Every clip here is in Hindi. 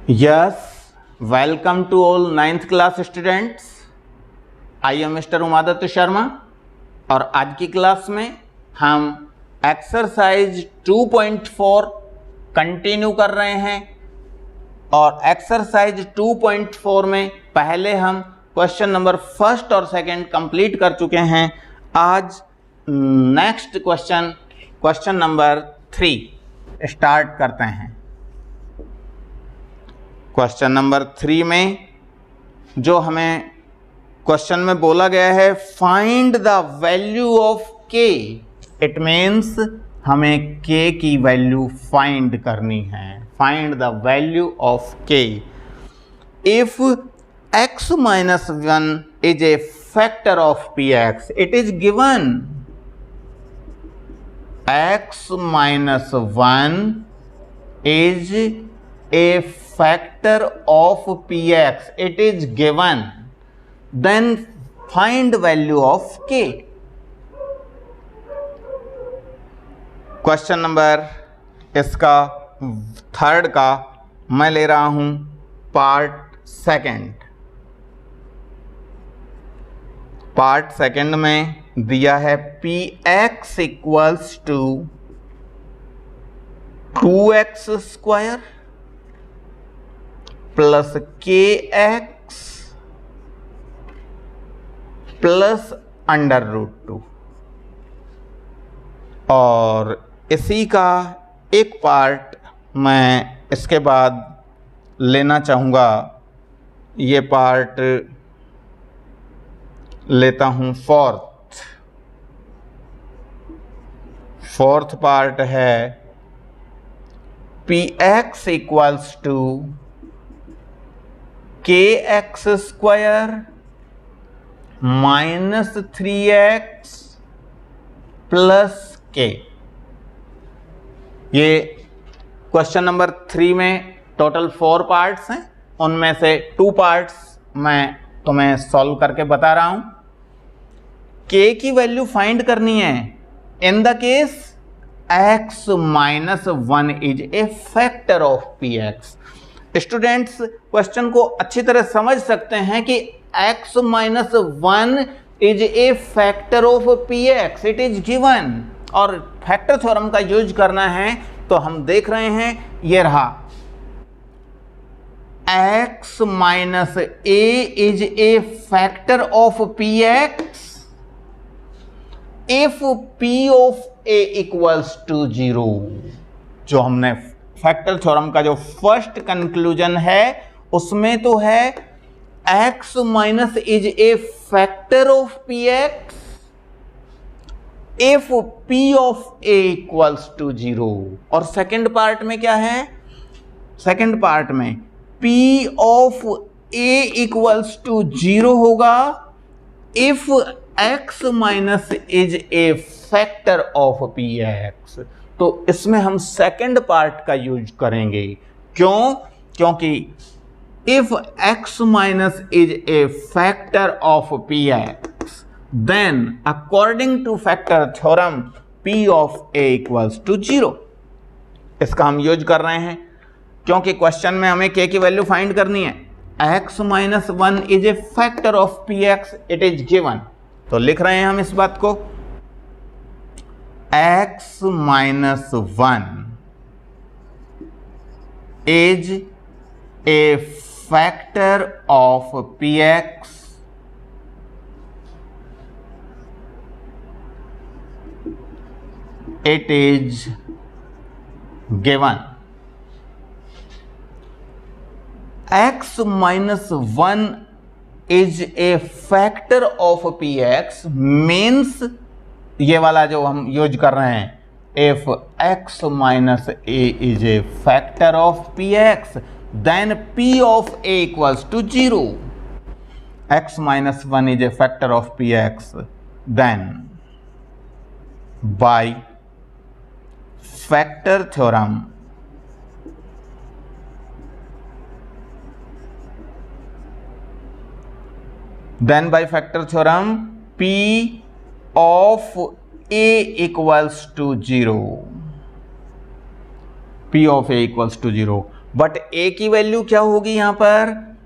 Yes, welcome to all 9th class students. I am Mister Umaditya Sharma और आज की क्लास में हम एक्सरसाइज 2.4 कंटिन्यू कर रहे हैं और एक्सरसाइज 2.4 में पहले हम क्वेश्चन नंबर फर्स्ट और सेकंड कंप्लीट कर चुके हैं। आज नेक्स्ट क्वेश्चन नंबर 3 स्टार्ट करते हैं। क्वेश्चन नंबर 3 में जो हमें क्वेश्चन में बोला गया है फाइंड द वैल्यू ऑफ के, इट मीन्स हमें के की वैल्यू फाइंड करनी है। फाइंड द वैल्यू ऑफ के if x minus 1 is a factor of px, it is given x minus 1 is a factor of px, it is given, then find value of k. Question number इसका थर्ड का मैं ले रहा हूं पार्ट सेकंड में दिया है px equals to 2x square plus kx plus √2 और इसी का एक पार्ट मैं इसके बाद लेना चाहूँगा। ये पार्ट लेता हूँ फोर्थ पार्ट है px equals to kx square minus 3x plus k। ये क्वेश्चन नंबर 3 में टोटल 4 पार्ट्स हैं, उनमें से 2 पार्ट्स मैं तुम्हें सॉल्व करके बता रहा हूं। k की वैल्यू फाइंड करनी है in the case x minus 1 is a factor of px। Students question को अच्छी तरह समझ सकते हैं कि x minus 1 is a factor of px, it is given और फैक्टर थ्योरम का यूज करना है। तो हम देख रहे हैं ये रहा x minus a is a factor of px if p of a equals to 0। जो हमने फैक्टर थ्योरम का जो फर्स्ट कंक्लूजन है उसमें तो है x minus is a factor of px if p of a equals to 0। और सेकंड पार्ट में क्या है? सेकंड पार्ट में p of a equals to 0 होगा if x minus is a factor of px। तो इसमें हम सेकंड पार्ट का यूज करेंगे। क्यों? क्योंकि if x minus is a factor of px then according to factor theorem p of a equals to 0। इसका हम यूज कर रहे हैं क्योंकि क्वेश्चन में हमें k की वैल्यू फाइंड करनी है। x minus 1 is a factor of px, it is given. तो लिख रहे हैं हम इस बात को x minus 1 is a factor of px it is given। x minus 1 is a factor of px means ये वाला जो हम यूज कर रहे हैं if x minus a is a factor of px then p of a equals to 0। x minus 1 is a factor of px then by factor theorem p of a equals to 0, p of a equals to 0 but a की वैल्यू क्या होगी यहां पर,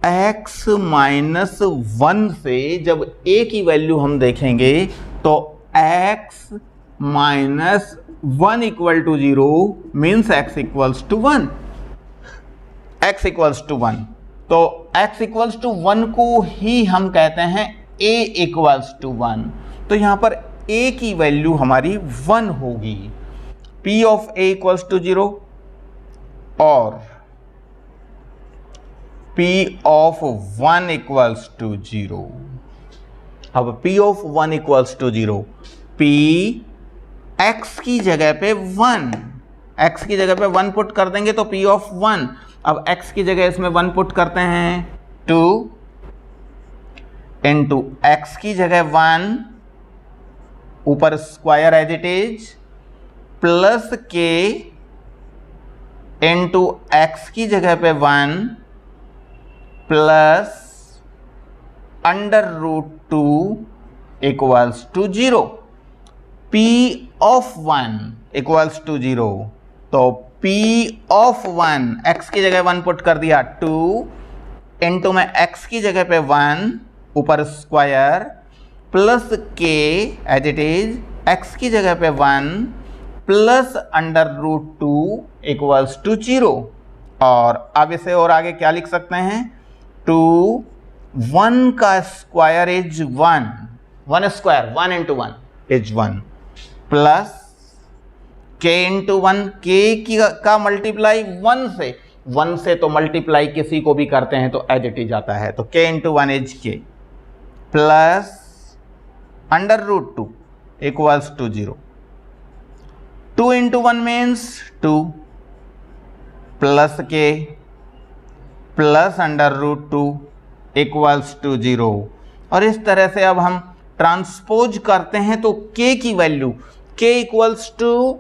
x माइनस 1 से जब a की वैल्यू हम देखेंगे तो x minus 1 equal to 0 means x equals to 1, x equals to 1। तो x इक्वल्स टू 1 को ही हम कहते हैं a इक्वल्स टू 1। तो यहां पर a की वैल्यू हमारी 1 होगी, p of a equals to 0 और p ऑफ 1 इक्वल्स टू 0। अब p of 1 equals to 0, p x की जगह पे 1, x की जगह पे 1 पुट कर देंगे तो p ऑफ 1। अब x की जगह इसमें 1 पुट करते हैं, 2 इंटू x की जगह 1, ऊपर square as it is, plus k into x की जगह पे 1 plus under root 2 equals to 0। p of 1 equals to 0, तो p ऑफ 1, x की जगह 1 पुट कर दिया, 2 इंटू में x की जगह पे 1 ऊपर square plus k as it is, x की जगह पे 1 plus under root 2 equals to 0। और अब इसे और आगे क्या लिख सकते हैं, 2 1 का square is 1, 1 square 1 into 1 is 1 plus k into 1, k का मल्टीप्लाई 1 से तो मल्टीप्लाई किसी को भी करते हैं तो एज इट इज आता है, तो k into 1 is k plus under root 2 equals to 0। 2 into 1 means 2 plus k plus under root 2 equals to 0। और इस तरह से अब हम ट्रांसपोज करते हैं तो k की वैल्यू, k इक्वल्स टू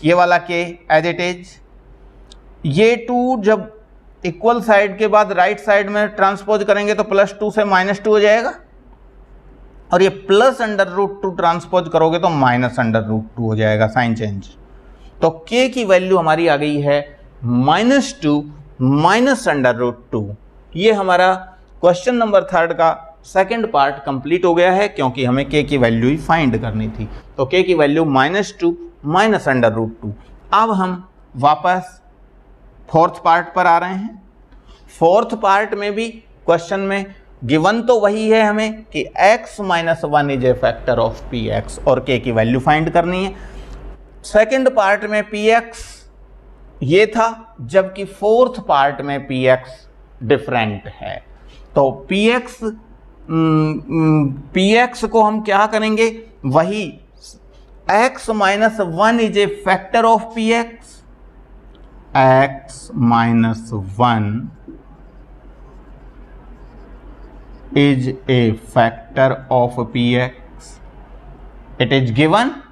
ये वाला k एज इट इज, ये 2 जब इक्वल साइड के बाद राइट साइड में ट्रांसपोज करेंगे तो +2 से -2 हो जाएगा, और ये प्लस अंडर रूट 2 ट्रांसपोज करोगे तो माइनस अंडर रूट 2 हो जाएगा, साइन चेंज। तो k की वैल्यू हमारी आ गई है -2 माइनस अंडर रूट 2। ये हमारा क्वेश्चन नंबर 3 का सेकंड पार्ट कंप्लीट हो गया है, क्योंकि हमें k की वैल्यू ही फाइंड करनी थी। तो k की वैल्यू -2 माइनस अंडर रूट 2। अब हम वापस फोर्थ पार्ट पर आ रहे हैं। फोर्थ पार्ट में भी क्वेश्चन में गिवन तो वही है हमें कि x minus 1 is a factor of px और k की वैल्यू फाइंड करनी है। सेकंड पार्ट में px ये था, जबकि फोर्थ पार्ट में px डिफरेंट है। तो px को हम क्या करेंगे, वही x minus 1 is a factor of px, x minus 1 is a factor of px. It is given.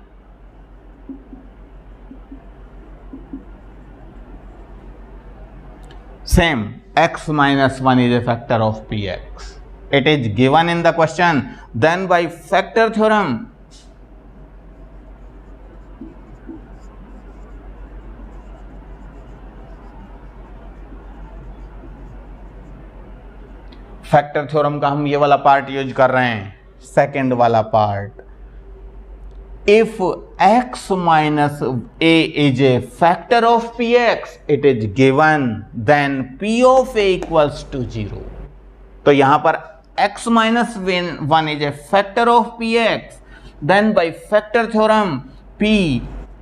Same, x minus 1 is a factor of px. It is given in the question. Then by factor theorem, factor theorem का हम ये वाला पार्ट यूज कर रहे हैं, सेकंड वाला part. If x minus a is a factor of px, it is given, then p of a equals to 0। तो यहां पर x minus 1 is a factor of px, then by factor theorem p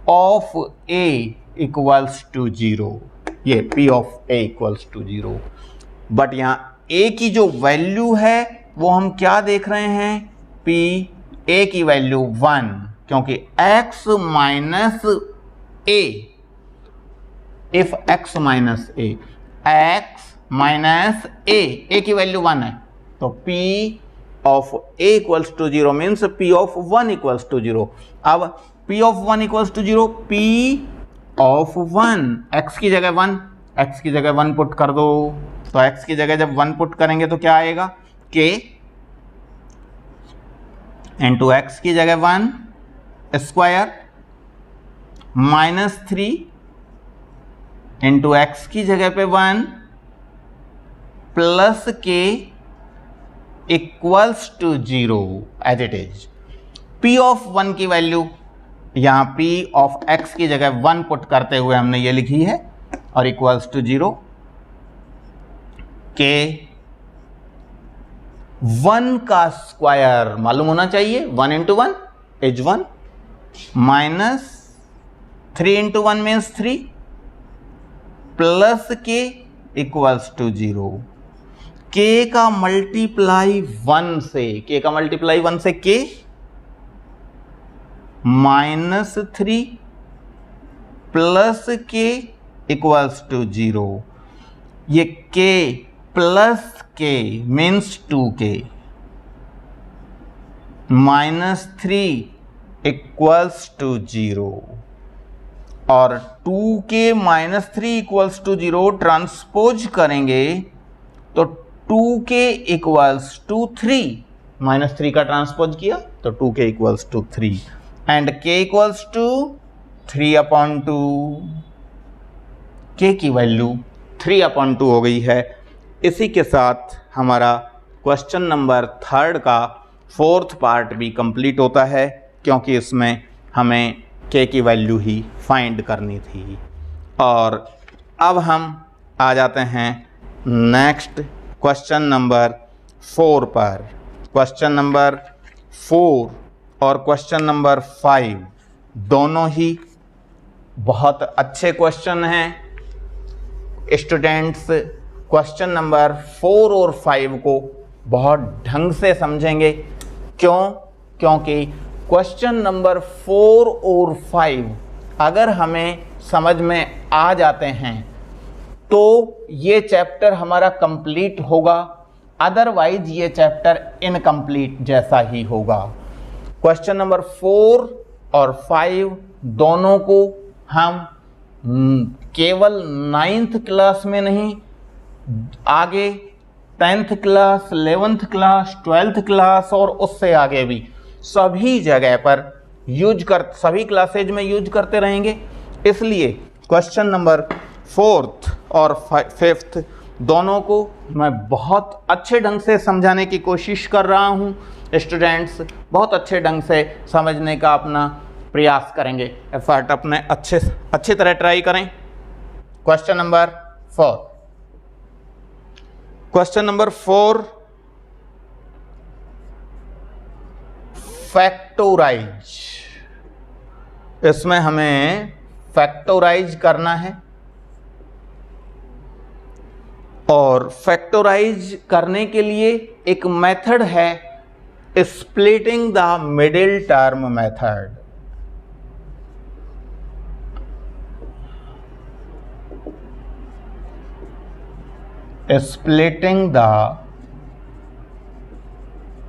of a equals to 0। ये p of a equals to 0। But यहां a की जो वैल्यू है वो हम क्या देख रहे हैं, p a की वैल्यू 1, क्योंकि x minus a, if x minus a, x minus a की वैल्यू 1 है, तो p of a equals to 0 means p of 1 equals to 0। अब p of 1 equals to 0, p of 1, x की जगह 1, x की जगह 1 पुट कर दो, तो x की जगह जब 1 पुट करेंगे तो क्या आएगा, k इंटू एक्स की जगह 1 स्क्वायर -3 इंटू एक्स की जगह पे 1 plus k equals to 0 as it is. P of 1 की वैल्यू यहां P ऑफ x की जगह 1 पुट करते हुए हमने ये लिखी है और इक्वल्स टू 0 के 1 का स्क्वायर मालूम होना चाहिए, 1 into 1 is 1 minus 3 into 1 means 3 plus k equals to 0। के का मल्टीप्लाई 1 से, के का मल्टीप्लाई 1 से के minus 3 plus k equals to 0। ये के प्लस के means 2k minus 3 equals to 0 और 2k minus 3 equals to 0 transpose करेंगे तो 2k इक्वल्स टू 3, माइनस 3 का ट्रांसपोज किया तो 2k equals to 3 and k equals to 3/2। k की वैल्यू 3/2 हो गई है। इसी के साथ हमारा क्वेश्चन नंबर 3 का 4th पार्ट भी कंप्लीट होता है, क्योंकि इसमें हमें k की वैल्यू ही फाइंड करनी थी। और अब हम आ जाते हैं नेक्स्ट क्वेश्चन नंबर 4 पर। क्वेश्चन नंबर 4 और क्वेश्चन नंबर 5 दोनों ही बहुत अच्छे क्वेश्चन हैं। स्टूडेंट्स क्वेश्चन नंबर 4 और 5 को बहुत ढंग से समझेंगे। क्योंकि क्वेश्चन नंबर 4 और 5 अगर हमें समझ में आ जाते हैं तो ये चैप्टर हमारा कंप्लीट होगा, अदरवाइज ये चैप्टर इनकम्प्लीट जैसा ही होगा। क्वेश्चन नंबर 4 और 5 दोनों को हम केवल 9th क्लास में नहीं, आगे 10th class, 11th class, 12th class और उससे आगे भी सभी जगह पर सभी क्लासेज में यूज करते रहेंगे। इसलिए क्वेश्चन नंबर 4th और 5th दोनों को मैं बहुत अच्छे ढंग से समझाने की कोशिश कर रहा हूँ। स्टूडेंट्स बहुत अच्छे ढंग से समझने का अपना प्रयास करेंगे, एफर्ट अपने अच्छी तरह ट्राई करें। Question number 4, question number 4 factorise. इसमें हमें फैक्टोराइज करना है और फैक्टोराइज करने के लिए एक मेथड है splitting the middle term method. Splitting the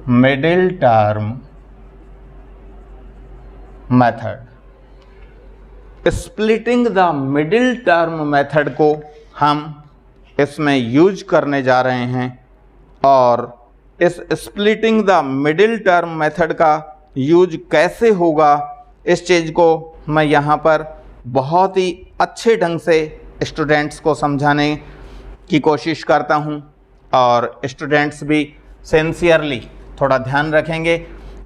middle term method. Splitting the middle term method को हम इसमें यूज करने जा रहे हैं और इस splitting the middle term method का यूज कैसे होगा इस चीज़ को मैं यहाँ पर बहुत ही अच्छे ढंग से स्टूडेंट्स को समझाने की कोशिश करता हूँ और स्टूडेंट्स भी सिंसियरली थोड़ा ध्यान रखेंगे,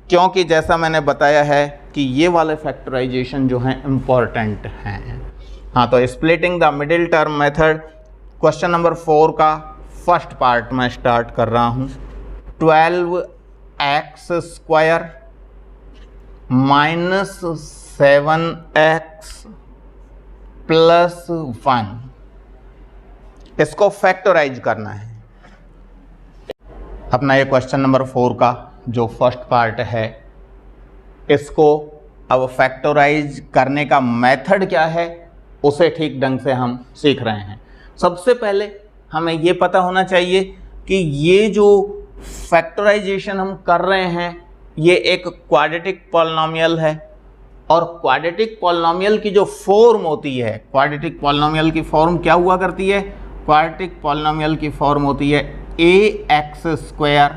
क्योंकि जैसा मैंने बताया है कि ये वाले फैक्टराइजेशन जो हैं इम्पॉर्टेंट हैं। हाँ, तो splitting the middle term method question number 4 का फर्स्ट पार्ट मैं स्टार्ट कर रहा हूँ। 12x² माइनस 7x प्लस 1, इसको फैक्टराइज करना है। अपना ये क्वेश्चन नंबर 4 का जो फर्स्ट पार्ट है, इसको अब फैक्टराइज करने का मेथड क्या है उसे ठीक ढंग से हम सीख रहे हैं। सबसे पहले हमें ये पता होना चाहिए कि ये जो फैक्टराइजेशन हम कर रहे हैं ये एक क्वाड्रेटिक पॉलिनॉमियल है और क्वाड्रेटिक पॉलिनॉमियल की जो फॉर्म होती है, क्वाड्रेटिक पॉलिनॉमियल की फॉर्म क्या हुआ करती है? क्वाड्रेटिक पॉलिनॉमियल की फॉर्म होती है ax²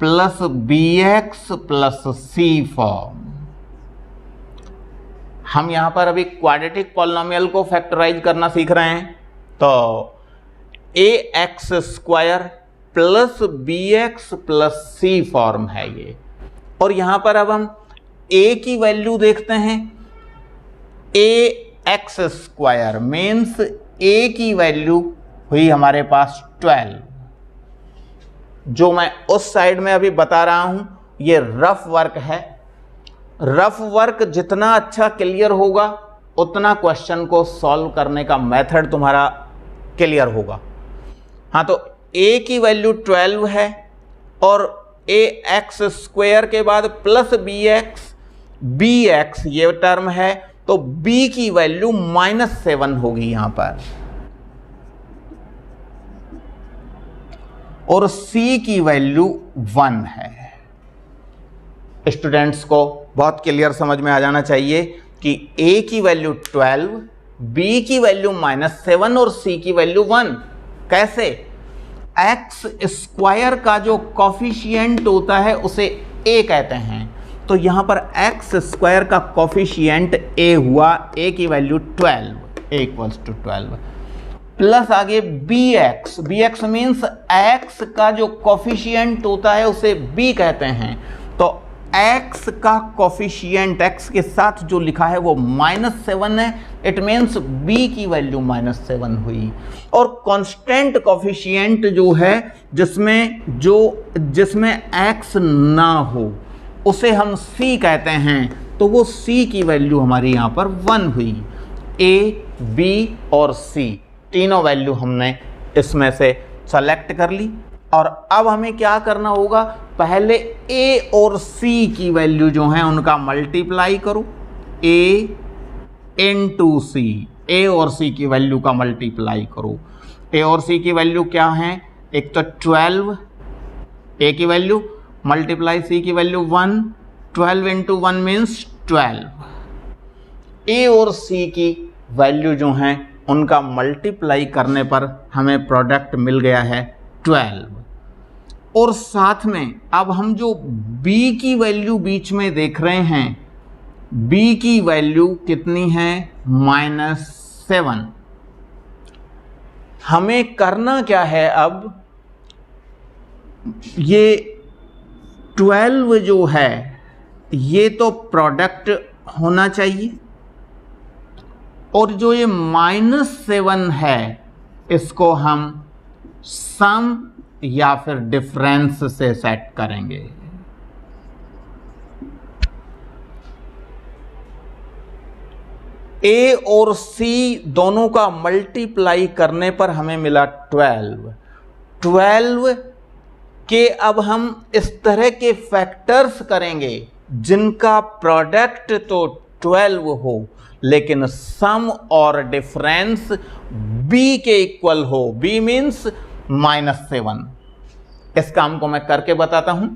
plus bx plus c form. हम यहाँ पर अभी क्वाड्रेटिक पॉलिनोमियल को फैक्टराइज करना सीख रहे हैं। तो ax² plus bx plus c form है ये। और यहाँ पर अब हम a की वैल्यू देखते हैं। ax² मीन्स a की वैल्यू हुई हमारे पास 12। जो मैं उस साइड में अभी बता रहा हूं ये रफ वर्क है। रफ वर्क जितना अच्छा क्लियर होगा उतना क्वेश्चन को सॉल्व करने का मेथड तुम्हारा क्लियर होगा। हाँ, तो a की वैल्यू 12 है और ax² के बाद प्लस bx ये टर्म है, तो b की वैल्यू -7 होगी यहां पर, और c की वैल्यू 1 है। स्टूडेंट्स को बहुत क्लियर समझ में आ जाना चाहिए कि a की वैल्यू 12, b की वैल्यू -7 और c की वैल्यू 1। कैसे? x² का जो कॉफिशिएंट होता है उसे a कहते हैं, तो यहां पर x² का कॉफिशिएंट a हुआ, a की वैल्यू 12, a = 12 प्लस आगे bx मीन्स x का जो कॉफिशिएंट होता है उसे b कहते हैं, तो x का कॉफिशिएंट x के साथ जो लिखा है वो -7 है, इट मीन्स b की वैल्यू -7 हुई। और कांस्टेंट कॉफिशिएंट जो है जिसमें x ना हो उसे हम c कहते हैं, तो वो c की वैल्यू हमारी यहाँ पर 1 हुई। a, b और c तीनों वैल्यू हमने इसमें से सेलेक्ट कर ली। और अब हमें क्या करना होगा, पहले a और c की वैल्यू जो है उनका मल्टीप्लाई करो, a × c, a और c की वैल्यू का मल्टीप्लाई करो। a और c की वैल्यू क्या है, एक तो 12, a की वैल्यू मल्टीप्लाई c की वैल्यू 1, 12 × 1 मीन्स 12। a और c की वैल्यू जो हैं उनका मल्टीप्लाई करने पर हमें प्रोडक्ट मिल गया है 12। और साथ में अब हम जो b की वैल्यू बीच में देख रहे हैं, b की वैल्यू कितनी है, -7। हमें करना क्या है, अब ये 12 जो है ये तो प्रोडक्ट होना चाहिए, और जो ये -7 है इसको हम सम या फिर डिफरेंस से सेट करेंगे। a और c दोनों का मल्टीप्लाई करने पर हमें मिला 12 के अब हम इस तरह के फैक्टर्स करेंगे जिनका प्रोडक्ट तो 12 हो लेकिन सम और डिफरेंस b के इक्वल हो, b मीन्स -7। इस काम को मैं करके बताता हूं।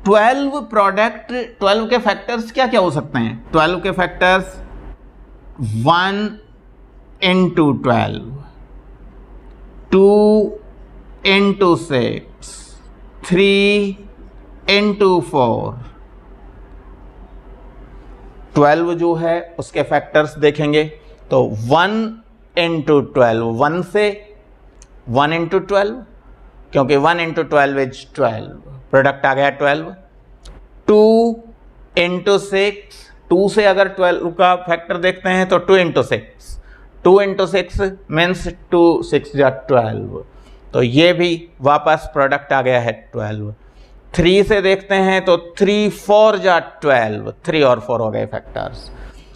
12 के फैक्टर्स क्या क्या हो सकते हैं, 12 के फैक्टर्स 1 × 12, 2 × 6, 3 × 4। 12 जो है उसके फैक्टर्स देखेंगे तो 1 × 12, 1 से 1 × 12, क्योंकि 1 × 12 इज 12, प्रोडक्ट आ गया 12। 2 × 6, 2 से अगर 12 का फैक्टर देखते हैं तो 2 × 6, 2 × 6 मीन्स 2 6 या 12, तो ये भी वापस प्रोडक्ट आ गया है 12। 3 से देखते हैं तो 3 4 या 12, 3 और 4 हो गए फैक्टर्स।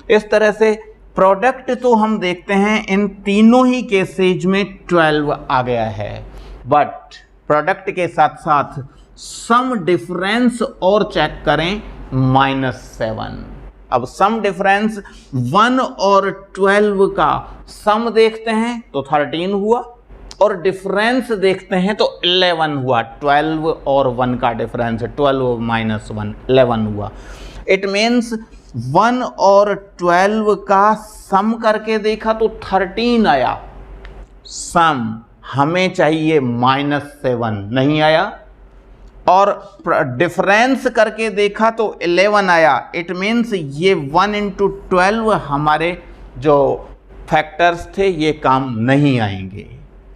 इस तरह से प्रोडक्ट तो हम देखते हैं इन तीनों ही केसेज में 12 आ गया है, बट प्रोडक्ट के साथ साथ सम डिफरेंस और चेक करें -7। अब सम डिफरेंस 1 और 12 का सम देखते हैं तो 13 हुआ, और डिफरेंस देखते हैं तो 11 हुआ। 12 और 1 का डिफरेंस 12 - 1 11 हुआ। इट मीन्स 1 और 12 का सम करके देखा तो 13 आया, सम हमें चाहिए -7 नहीं आया, और डिफरेंस करके देखा तो 11 आया। इट मीन्स ये 1 इंटू 12 हमारे जो फैक्टर्स थे ये काम नहीं आएंगे।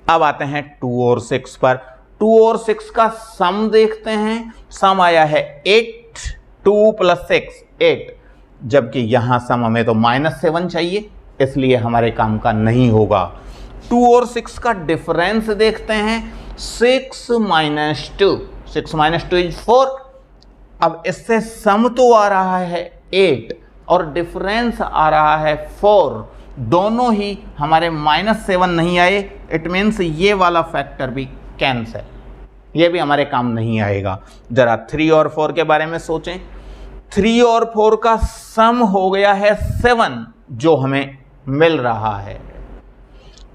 अब आते हैं 2 और 6 पर। 2 और 6 का सम देखते हैं। सम आया है 8, 2 प्लस 6 8, जबकि यहां सम हमें तो -7 चाहिए, इसलिए हमारे काम का नहीं होगा। 2 और 6 का डिफरेंस देखते हैं। 6 माइनस 2, 6 माइनस 2 इज 4। अब इससे सम तो आ रहा है 8 और डिफरेंस आ रहा है 4, दोनों ही हमारे -7 नहीं आए। इट मीन्स ये वाला फैक्टर भी कैंसिल, ये भी हमारे काम नहीं आएगा। जरा 3 और 4 के बारे में सोचें। 3 और 4 का सम हो गया है 7, जो हमें मिल रहा है,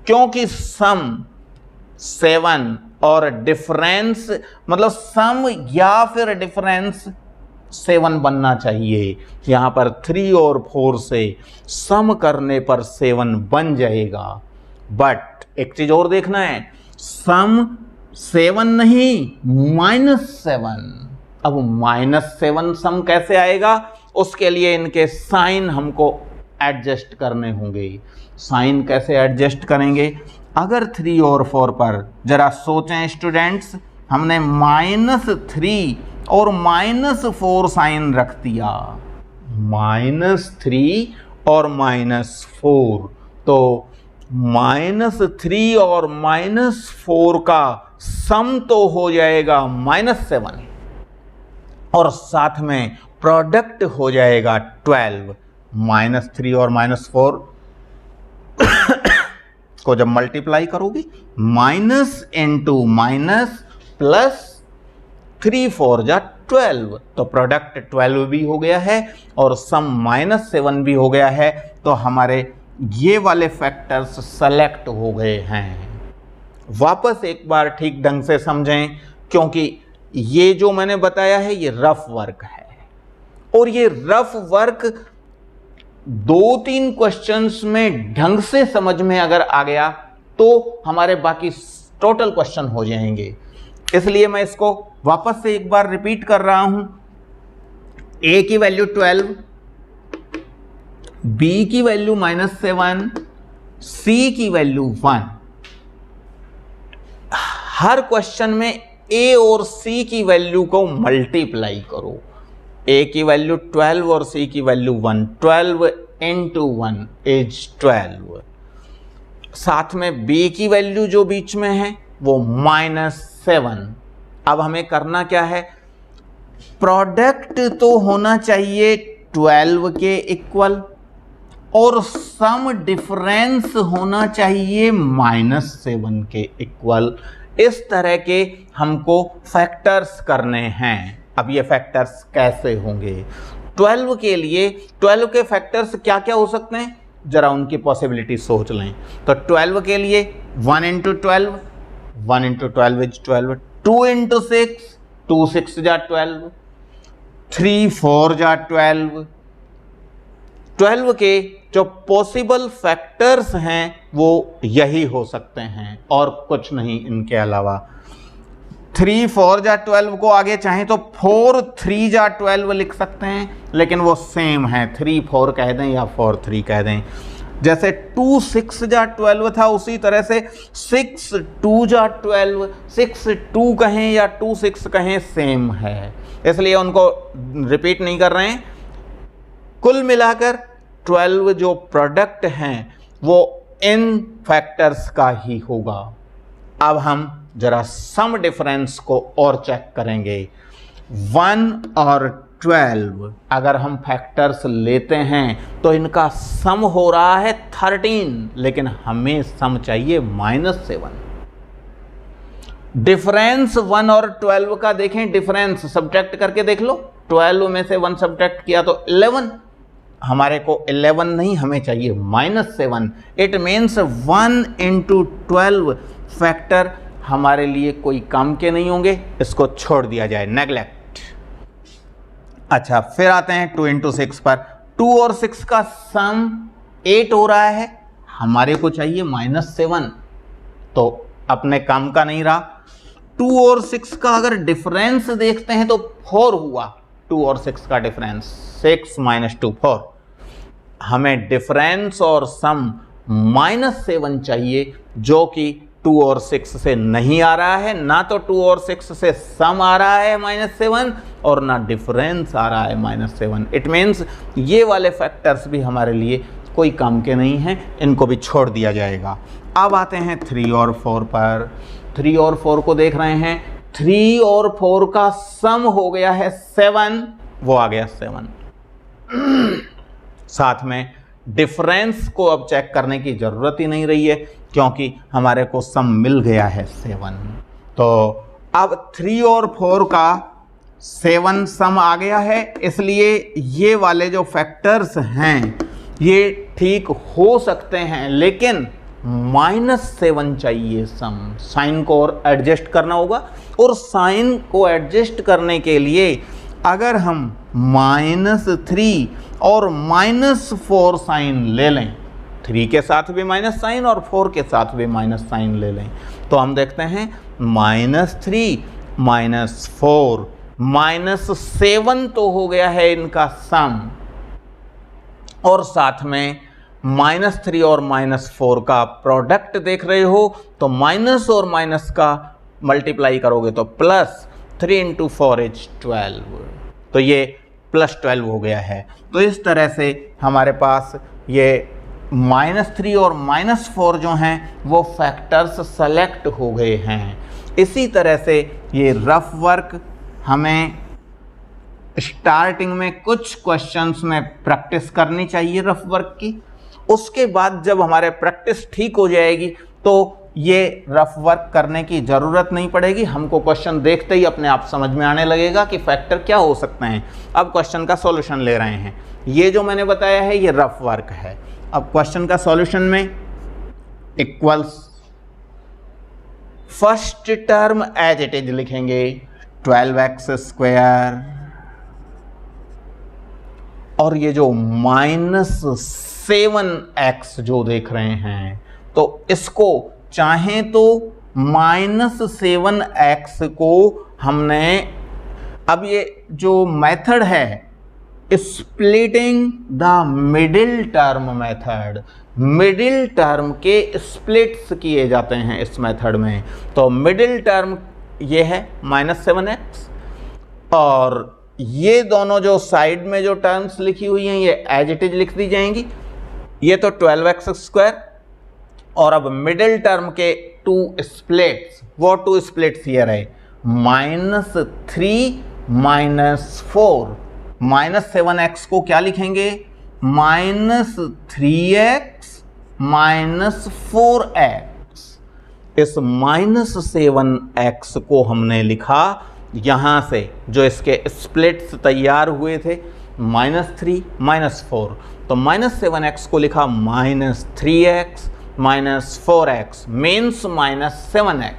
क्योंकि सम 7 और डिफरेंस मतलब सम या फिर डिफरेंस 7 बनना चाहिए। यहां पर 3 और 4 से सम करने पर 7 बन जाएगा। बट एक चीज और देखना है, सम 7 नहीं -7। अब -7 सम कैसे आएगा, उसके लिए इनके साइन हमको एडजस्ट करने होंगे। साइन कैसे एडजस्ट करेंगे? अगर 3 और 4 पर जरा सोचें स्टूडेंट्स, हमने -3 और -4 साइन रख दिया, -3 और -4, तो -3 और -4 का सम तो हो जाएगा -7 और साथ में प्रोडक्ट हो जाएगा 12। -3 और -4 को जब मल्टीप्लाई करोगे, माइनस इंटू माइनस प्लस 3 4 जा 12, तो प्रोडक्ट 12 भी हो गया है और सम -7 भी हो गया है। तो हमारे ये वाले फैक्टर्स सेलेक्ट हो गए हैं। वापस एक बार ठीक ढंग से समझें, क्योंकि ये जो मैंने बताया है ये रफ वर्क है, और ये रफ वर्क 2-3 क्वेश्चंस में ढंग से समझ में अगर आ गया तो हमारे बाकी टोटल क्वेश्चन हो जाएंगे। इसलिए मैं इसको वापस से एक बार रिपीट कर रहा हूं। a की वैल्यू 12, b की वैल्यू -7, c की वैल्यू 1। हर क्वेश्चन में a और c की वैल्यू को मल्टीप्लाई करो। a की वैल्यू 12 और c की वैल्यू 1, 12 इंटू 1 इज 12। साथ में b की वैल्यू जो बीच में है वो -7। अब हमें करना क्या है, प्रोडक्ट तो होना चाहिए 12 के इक्वल और सम डिफरेंस होना चाहिए -7 के इक्वल। इस तरह के हमको फैक्टर्स करने हैं। अब ये फैक्टर्स कैसे होंगे? 12 के लिए 12 के फैक्टर्स क्या क्या हो सकते हैं, जरा उनकी पॉसिबिलिटी सोच लें। तो 12 के लिए 1 इंटू 12, 1 इंटू 12 इज 12, 2 इंटू 6, 2 6 जा 12, 3 4 जा 12। 12 के जो पॉसिबल फैक्टर्स हैं वो यही हो सकते हैं और कुछ नहीं इनके अलावा। 3 4 जा 12 को आगे चाहें तो 4 3 जा 12 लिख सकते हैं, लेकिन वो सेम है, 3 4 कह दें या 4 3 कह दें। जैसे 2 6 जा 12 था, उसी तरह से 6 2 जा 12, 6 2 कहें या 2 6 कहें, सेम है, इसलिए उनको रिपीट नहीं कर रहे हैं। कुल मिलाकर 12 जो प्रोडक्ट हैं वो इन फैक्टर्स का ही होगा। अब हम जरा सम डिफरेंस को और चेक करेंगे। 1 और 12 अगर हम फैक्टर्स लेते हैं तो इनका सम हो रहा है 13, लेकिन हमें सम चाहिए -7। डिफरेंस 1 और 12 का देखें, डिफरेंस सब्ट्रैक्ट करके देख लो, 12 में से 1 सब्ट्रैक्ट किया तो 11, हमारे को 11 नहीं, हमें चाहिए -7। इट मीन्स 1 इंटू 12 फैक्टर हमारे लिए कोई काम के नहीं होंगे, इसको छोड़ दिया जाए, नेग्लेक्ट। अच्छा, फिर आते हैं 2 इंटू 6 पर। 2 और 6 का सम 8 हो रहा है, हमारे को चाहिए -7, तो अपने काम का नहीं रहा। 2 और 6 का अगर डिफरेंस देखते हैं तो 4 हुआ। 2 और 6 का डिफरेंस 6 माइनस 2 4। हमें डिफरेंस और सम -7 चाहिए, जो कि 2 और 6 से नहीं आ रहा है। ना तो 2 और 6 से सम आ रहा है -7 और ना डिफरेंस आ रहा है -7। इट मीन्स ये वाले फैक्टर्स भी हमारे लिए कोई काम के नहीं हैं, इनको भी छोड़ दिया जाएगा। अब आते हैं 3 और 4 पर। 3 और 4 को देख रहे हैं। 3 और 4 का सम हो गया है 7, वो आ गया 7। साथ में डिफरेंस को अब चेक करने की जरूरत ही नहीं रही है, क्योंकि हमारे को सम मिल गया है 7। तो अब 3 और 4 का 7 सम आ गया है, इसलिए ये वाले जो फैक्टर्स हैं ये ठीक हो सकते हैं, लेकिन -7 चाहिए सम। साइन को और एडजस्ट करना होगा, और साइन को एडजस्ट करने के लिए अगर हम -3 और -4 साइन ले लें, 3 के साथ भी माइनस साइन और 4 के साथ भी माइनस साइन ले लें, तो हम देखते हैं -3 -4 -7 तो हो गया है इनका सम, और साथ में -3 और -4 का प्रोडक्ट देख रहे हो तो माइनस और माइनस का मल्टीप्लाई करोगे तो प्लस। 3 × 4 = 12, तो ये +12 हो गया है। तो इस तरह से हमारे पास ये -3 और -4 जो हैं वो फैक्टर्स सेलेक्ट हो गए हैं। इसी तरह से ये रफ वर्क हमें स्टार्टिंग में कुछ क्वेश्चंस में प्रैक्टिस करनी चाहिए रफ वर्क की। उसके बाद जब हमारे प्रैक्टिस ठीक हो जाएगी तो ये रफ वर्क करने की ज़रूरत नहीं पड़ेगी। हमको क्वेश्चन देखते ही अपने आप समझ में आने लगेगा कि फैक्टर क्या हो सकते हैं। अब क्वेश्चन का सॉल्यूशन ले रहे हैं। ये जो मैंने बताया है ये रफ वर्क है। अब क्वेश्चन का सॉल्यूशन में equals first term as it is लिखेंगे 12x² और ये जो -7x जो देख रहे हैं, तो इसको चाहें तो -7x को हमने, अब ये जो मेथड है splitting the middle term method, middle term के स्प्लिट्स किए जाते हैं इस मेथड में। तो मिडिल टर्म ये है -7x, और ये दोनों जो साइड में जो टर्म्स लिखी हुई हैं ये एज इट इज लिख दी जाएंगी। ये तो 12x², और अब मिडिल टर्म के 2 स्प्लिट्स, वो 2 स्प्लिट्स ये रहे -3 -4। -7x को क्या लिखेंगे? -3x -4x। इस -7x को हमने लिखा यहाँ से, जो इसके स्प्लिट्स तैयार हुए थे -3 -4, तो -7x को लिखा -3x -4x means -7x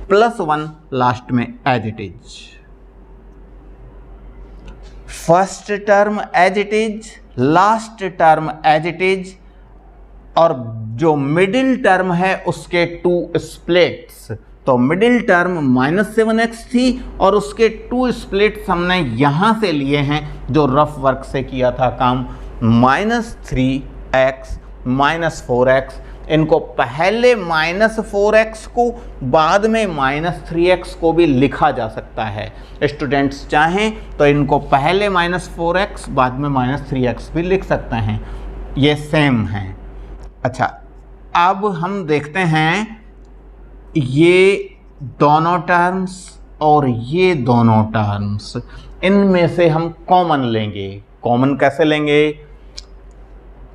+1 last में as it is. First term as it is, last term as it is, और जो मिडिल टर्म है उसके 2 स्प्लिट्स। तो मिडिल टर्म -7x थी और उसके 2 स्प्लिट्स हमने यहाँ से लिए हैं जो रफ वर्क से किया था काम, -3x -4x। इनको पहले -4x को बाद में -3x को भी लिखा जा सकता है। स्टूडेंट्स चाहें तो इनको पहले -4x बाद में -3x भी लिख सकते हैं, ये सेम हैं। अच्छा, अब हम देखते हैं ये दोनों टर्म्स और ये दोनों टर्म्स, इनमें से हम कॉमन लेंगे। कॉमन कैसे लेंगे?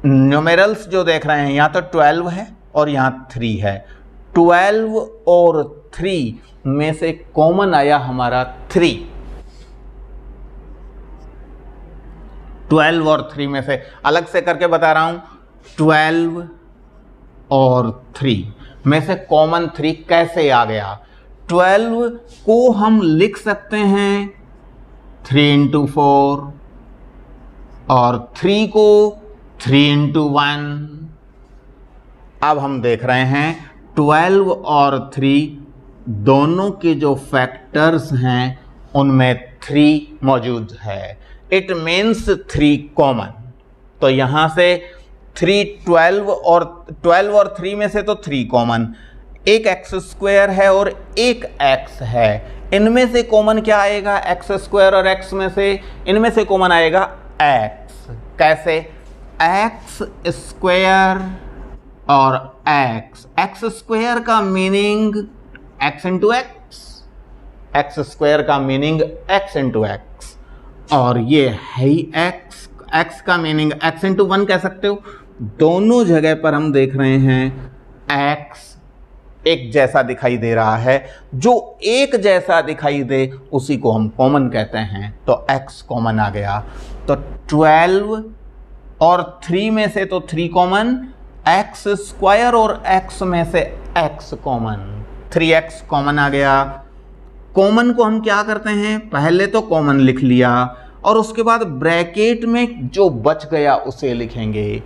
न्यूमेरल्स जो देख रहे हैं यहाँ तो 12 है और यहाँ 3 है। 12 और 3 में से कॉमन आया हमारा 3। 12 और 3 में से अलग से करके बता रहा हूँ, 12 और 3 में से कॉमन 3 कैसे आ गया? 12 को हम लिख सकते हैं 3 × 4 और 3 को 3 × 1। अब हम देख रहे हैं 12 और 3 दोनों के जो फैक्टर्स हैं उनमें 3 मौजूद है। It means 3 common. तो यहां से 3 12 और 3 में से तो 3 कॉमन, एक एक्स स्क्वायर है और एक एक्स है। इनमें से कॉमन क्या आएगा? एक्स स्क्वायर और एक्स में से इनमें से कॉमन आएगा एक्स। कैसे? एक्स स्क्वायर और एक्स स्क्वायर का meaning x into x square का मीनिंग एक्स इंटू एक्स, और ये है ही एक्स का मीनिंग एक्स इंटू 1 कह सकते हो। दोनों जगह पर हम देख रहे हैं एक्स एक जैसा दिखाई दे रहा है। जो एक जैसा दिखाई दे उसी को हम कॉमन कहते हैं। तो x कॉमन आ गया। तो 12 और 3 में से तो 3 कॉमन, एक्स स्क्वायर और x में से x कॉमन, 3x कॉमन आ गया। कॉमन को हम क्या करते हैं? पहले तो कॉमन लिख लिया और उसके बाद ब्रैकेट में जो बच गया उसे लिखेंगे।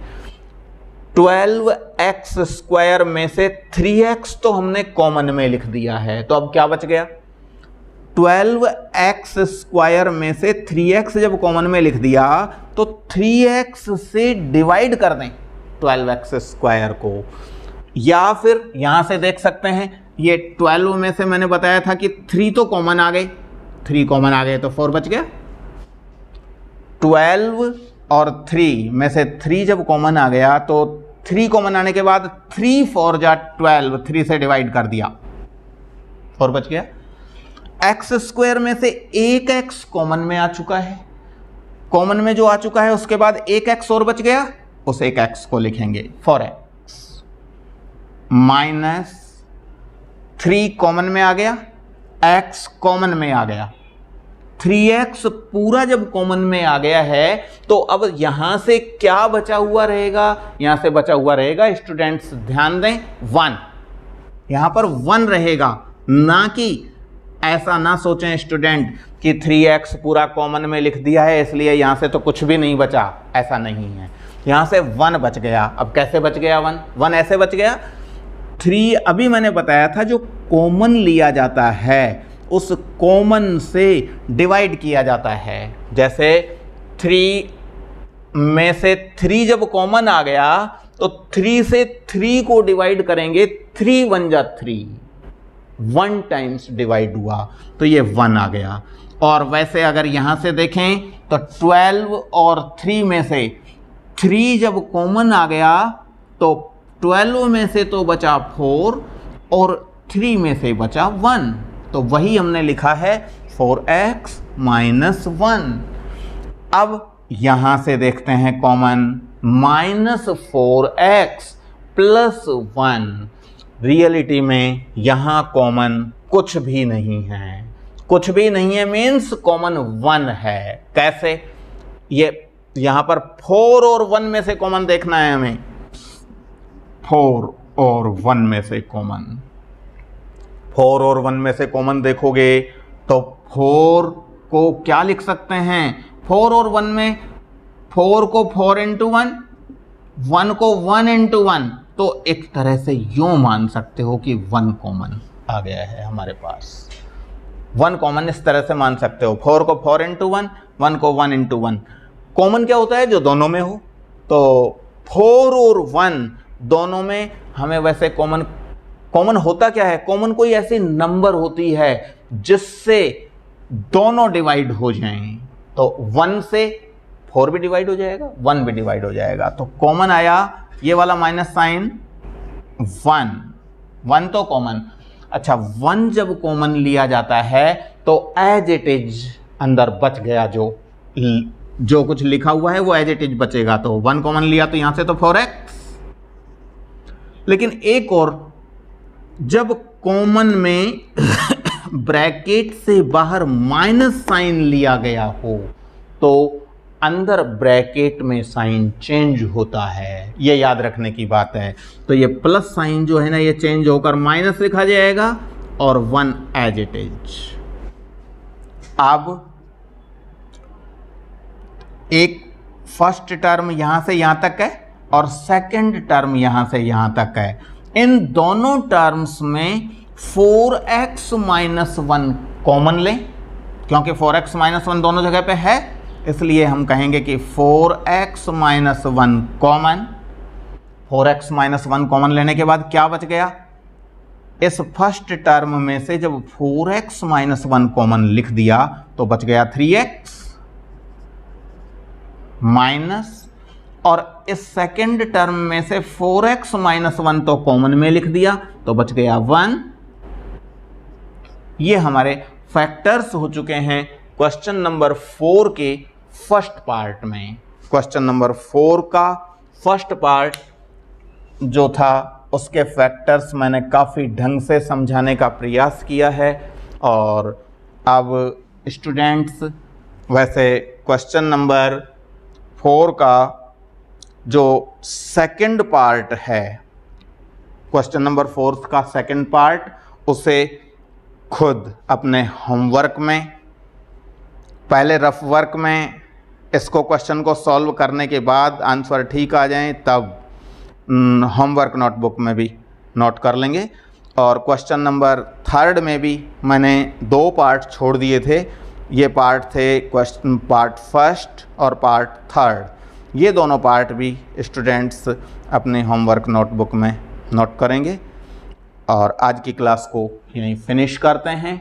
12x स्क्वायर में से 3x तो हमने कॉमन में लिख दिया है, तो अब क्या बच गया? 12x स्क्वायर में से 3x जब कॉमन में लिख दिया तो 3x से डिवाइड कर दें 12x स्क्वायर को, या फिर यहां से देख सकते हैं ये 12 में से मैंने बताया था कि 3 तो कॉमन आ गए, 3 कॉमन आ गए तो 4 बच गया। 12 और 3 में से 3 जब कॉमन आ गया तो 3 कॉमन आने के बाद 3 4 जा 12, 3 से डिवाइड कर दिया, 4 बच गया। एक्स स्क्वायर में से एक एक्स कॉमन में आ चुका है, कॉमन में जो आ चुका है उसके बाद एक एक्स और बच गया, उस एक एक्स को लिखेंगे 4x माइनस 3 कॉमन में आ गया, x कॉमन में आ गया। 3x पूरा जब कॉमन में आ गया है तो अब यहां से क्या बचा हुआ रहेगा? यहां से बचा हुआ रहेगा, स्टूडेंट्स ध्यान दें, 1। यहां पर 1 रहेगा, ना कि ऐसा ना सोचें स्टूडेंट कि 3x पूरा कॉमन में लिख दिया है इसलिए यहां से तो कुछ भी नहीं बचा, ऐसा नहीं है। यहां से 1 बच गया। अब कैसे बच गया 1 ऐसे बच गया, 3 अभी मैंने बताया था जो कॉमन लिया जाता है उस कॉमन से डिवाइड किया जाता है। जैसे 3 में से 3 जब कॉमन आ गया तो 3 से 3 को डिवाइड करेंगे, 3 1 जा 3, 1 टाइम्स डिवाइड हुआ तो ये 1 आ गया। और वैसे अगर यहां से देखें तो 12 और 3 में से 3 जब कॉमन आ गया तो 12 में से तो बचा 4 और 3 में से बचा 1, तो वही हमने लिखा है 4x माइनस 1। अब यहां से देखते हैं common, minus 4x plus 1। Reality में यहां कॉमन कुछ भी नहीं है, कुछ भी नहीं है मीन्स कॉमन 1 है। कैसे? ये यहां पर 4 और 1 में से कॉमन देखना है हमें, 4 और 1 में से कॉमन, 4 और 1 में से कॉमन देखोगे तो 4 को क्या लिख सकते हैं? 4 और 1 में 4 को 4 इंटू 1, 1 को 1 इंटू 1, तो एक तरह से यूं मान सकते हो कि 1 कॉमन आ गया है हमारे पास। 1 कॉमन इस तरह से मान सकते हो, 4 को 4 इंटू 1, 1 को 1 इंटू 1। कॉमन क्या होता है? जो दोनों में हो। तो 4 और 1 दोनों में हमें वैसे कॉमन होता क्या है? कॉमन कोई ऐसी नंबर होती है जिससे दोनों डिवाइड हो जाएं। तो 1 से 4 भी डिवाइड हो जाएगा, 1 भी डिवाइड हो जाएगा। तो कॉमन आया ये वाला माइनस साइन 1 तो कॉमन। अच्छा, 1 जब कॉमन लिया जाता है तो एज इट इज अंदर बच गया, जो कुछ लिखा हुआ है वो एज इट इज बचेगा। तो 1 कॉमन लिया तो यहां से तो 4x। लेकिन एक और, जब कॉमन में ब्रैकेट से बाहर माइनस साइन लिया गया हो तो अंदर ब्रैकेट में साइन चेंज होता है, ये याद रखने की बात है। तो ये प्लस साइन जो है ना ये चेंज होकर माइनस लिखा जाएगा और 1 एज इट इज। अब एक फर्स्ट टर्म यहां से यहां तक है और सेकंड टर्म यहां से यहां तक है। इन दोनों टर्म्स में 4x माइनस 1 कॉमन लें, क्योंकि 4x माइनस 1 दोनों जगह पे है, इसलिए हम कहेंगे कि 4x minus 1 common. 4x minus 1 common लेने के बाद क्या बच गया? इस फर्स्ट टर्म में से जब 4x माइनस 1 कॉमन लिख दिया तो बच गया 3x माइनस, और इस सेकंड टर्म में से 4x माइनस 1 तो कॉमन में लिख दिया तो बच गया 1। ये हमारे फैक्टर्स हो चुके हैं क्वेश्चन नंबर 4 के फर्स्ट पार्ट में। क्वेश्चन नंबर 4 का फर्स्ट पार्ट जो था उसके फैक्टर्स मैंने काफ़ी ढंग से समझाने का प्रयास किया है। और अब स्टूडेंट्स, वैसे क्वेश्चन नंबर 4 का जो सेकंड पार्ट है, क्वेश्चन नंबर 4 का सेकंड पार्ट, उसे खुद अपने होमवर्क में, पहले रफ वर्क में इसको क्वेश्चन को सॉल्व करने के बाद आंसर ठीक आ जाएं तब होमवर्क नोटबुक में भी नोट कर लेंगे। और क्वेश्चन नंबर 3 में भी मैंने 2 पार्ट छोड़ दिए थे। ये पार्ट थे क्वेश्चन पार्ट फर्स्ट और पार्ट 3। ये दोनों पार्ट भी स्टूडेंट्स अपने होमवर्क नोटबुक में नोट करेंगे। और आज की क्लास को यहीं फिनिश करते हैं।